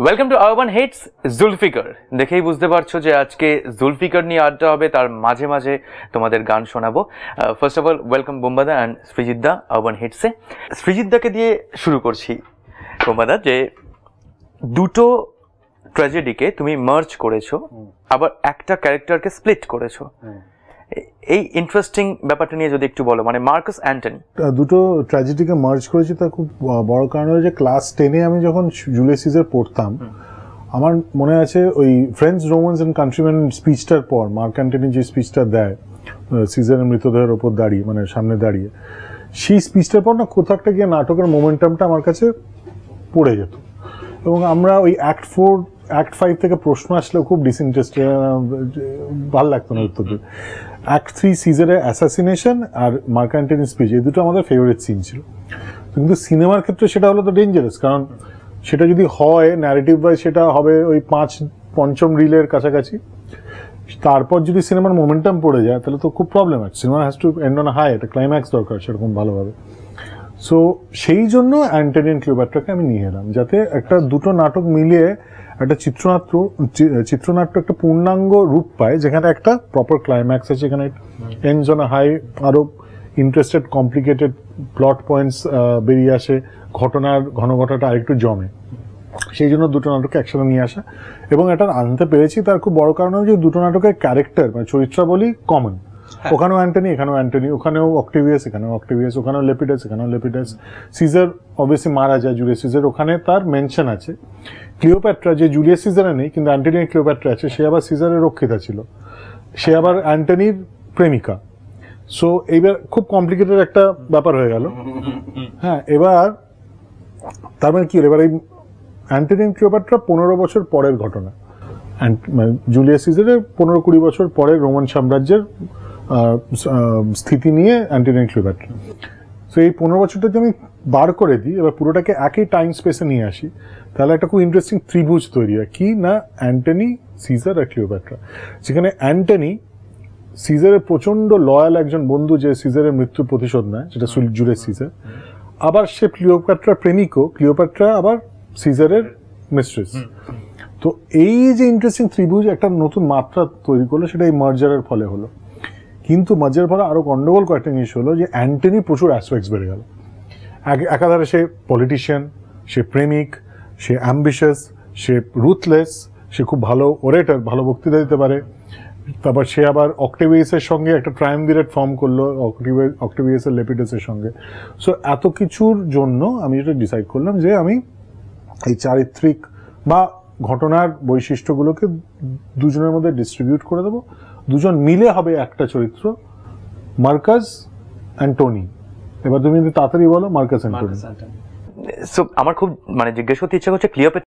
Welcome to urban hats Zulfiqar. দেখেই বুঝতে পারছো যে আজকে জুলফিকার নিয়ে আড্ডা হবে, তার মাঝে মাঝে তোমাদের গান শোনাবো। ফার্স্ট অফ অল ওয়েলকাম বোম্বাদা অ্যান্ড সৃজিতদা আরবান হেটসে। সৃজিতদাকে দিয়ে শুরু করছি। বোম্বাদা, যে দুটো ট্র্যাজেডিকে তুমি মার্জ করেছো, আবার একটা ক্যারেক্টারকে স্প্লিট করেছো, এই ইন্টারেস্টিং ব্যাপারটা নিয়ে যদি একটু বলো। মানে মার্কাস অ্যান্টনি দুটো ট্র্যাজেডিকে মার্জ করেছি, তার খুব বড় কারণ হলো যে ক্লাস 10-এ আমি যখন জুলিয়াস সিজার পড়তাম, আমার মনে আছে ওই ফ্রেন্ডস, রোমান্স অ্যান্ড কান্ট্রিম্যান স্পিচটার পর মার্ক অ্যান্টনি যে স্পিচটা দেয় সিজারের মৃতদেহের ওপর দাঁড়িয়ে, মানে সামনে দাঁড়িয়ে, সেই স্পিচটার পর না কোথাও একটা গিয়ে নাটকের মোমেন্টামটা আমার কাছে পড়ে যেত। এবং আমরা ওই অ্যাক্ট 5 থেকে প্রশ্ন আসলেও খুব ডিসইন্টারেস্টেড, ভালো লাগতো না উত্তর দিতে। অ্যাক্ট 3 সিজারের অ্যাসাসিনেশন আর মার্ক অ্যান্টনির স্পিচ, এই দুটো আমাদের ফেভারিট সিন ছিল। কিন্তু সিনেমার ক্ষেত্রে সেটা হলো তো ডেঞ্জারাস, কারণ সেটা যদি হয় ন্যারেটিভ ওয়াইজ সেটা হবে ওই পঞ্চম রিলের কাছাকাছি। তারপর যদি সিনেমার মোমেন্টাম পড়ে যায় তাহলে তো খুব প্রবলেম আছে। Cinema has to end on high, একটা ক্লাইম্যাক্স দরকার সেরকম ভালোভাবে। সো সেই জন্য অ্যান্টনি অ্যান্ড ক্লিওপেট্রাকে আমি নিয়ে এলাম, যাতে একটা দুটো নাটক মিলিয়ে একটা চিত্রনাট্য একটা পূর্ণাঙ্গ রূপ পায়, যেখানে একটা প্রপার ক্লাইম্যাক্স আছে, যেখানে এন্ডস অন হাই, আরো ইন্টারেস্টেড কমপ্লিকেটেড প্লট পয়েন্টস বেরিয়ে আসে, ঘটনার ঘনঘটাটা আরেকটু জমে। সেই জন্য দুটো নাটককে একসাথে নিয়ে আসা, এবং এটা আনতে পেরেছি তার খুব বড় কারণ হচ্ছে দুটো নাটকের ক্যারেক্টার মানে চরিত্রাবলী কমন। ওখানেও অ্যান্টনি, এখানেও অ্যান্টনি, ওখানেও অক্টেভিয়াস, এখানেও অক্টেভিয়াস, ওখানেও লেপিডাস, এখানেও লেপিডাস। সিজার অবভিয়াসলি মারা যায়, জুলিয়াস সিজার, ওখানে তার মেনশন আছে। ক্লিওপেট্রা, যে জুলিয়াস সিজারে নেই কিন্তু অ্যান্টনি আর ক্লিওপেট্রা আছে, সে আবার সিজারের রক্ষিতা ছিল, সে আবার অ্যান্টনির প্রেমিকা। সো এইবার খুব কমপ্লিকেটেড একটা ব্যাপার হয়ে গেল। হ্যাঁ, এবার তার মানে কি হলো, এবার এই অ্যান্টনি আর ক্লিওপেট্রা 15 বছর পরের ঘটনা। জুলিয়াস সিজারের 15-20 বছর পরে রোমান সাম্রাজ্যের স্থিতি নিয়ে অ্যান্টনি আর ক্লিওপেট্রা। সো এই 15 বছরটা যদি আমি বার করে দিই, এবার পুরোটাকে একই টাইম স্পেসে নিয়ে আসি, তাহলে একটা খুব ইন্টারেস্টিং ত্রিভুজ তৈরি হয়। কি না, অ্যান্টনি, সিজার আর ক্লিওপেট্রা। যেখানে অ্যান্টনি সিজারের প্রচন্ড লয়াল একজন বন্ধু, যে সিজারের মৃত্যু প্রতিশোধ নেয়, যেটা জুলিয়াস সিজার। আবার সে ক্লিওপেট্রার প্রেমিকও, ক্লিওপেট্রা আবার সিজারের মিস্ট্রেস। তো এই যে ইন্টারেস্টিং ত্রিভুজ একটা নতুন মাত্রা তৈরি করলো, সেটা এই মার্জারের ফলে হলো। কিন্তু মার্জারের ফলে আরো গন্ডগোল কয়েকটা জিনিস হলো, যে অ্যান্টনি প্রচুর অ্যাসপেক্টস বেড়ে গেল। একাধারে সে পলিটিশিয়ান, সে প্রেমিক, সে অ্যাম্বিশাস, সে রুথলেস, সে খুব ভালো ওরেটর, ভালো বক্তৃতা দিতে পারে। তারপর সে আবার অক্টেভিয়াসের সঙ্গে একটা ট্রায়ামভিরেট ফর্ম করলো, অক্টেভিয়াসের লেপিডাসের সঙ্গে। সো এত কিছুর জন্য আমি যেটা ডিসাইড করলাম যে আমি এই চারিত্রিক বা ঘটনার বৈশিষ্ট্যগুলোকে দুজনের মধ্যে ডিস্ট্রিবিউট করে দেবো। দুজন মিলে হবে একটা চরিত্র, মার্কাস অ্যান্টনি। এবার তুমি যদি তাড়াতাড়ি বলো, মার্কাস অ্যান্টনি। সো আমার খুব জিজ্ঞেস করতে ইচ্ছা করছে, ক্লিওপেট্রা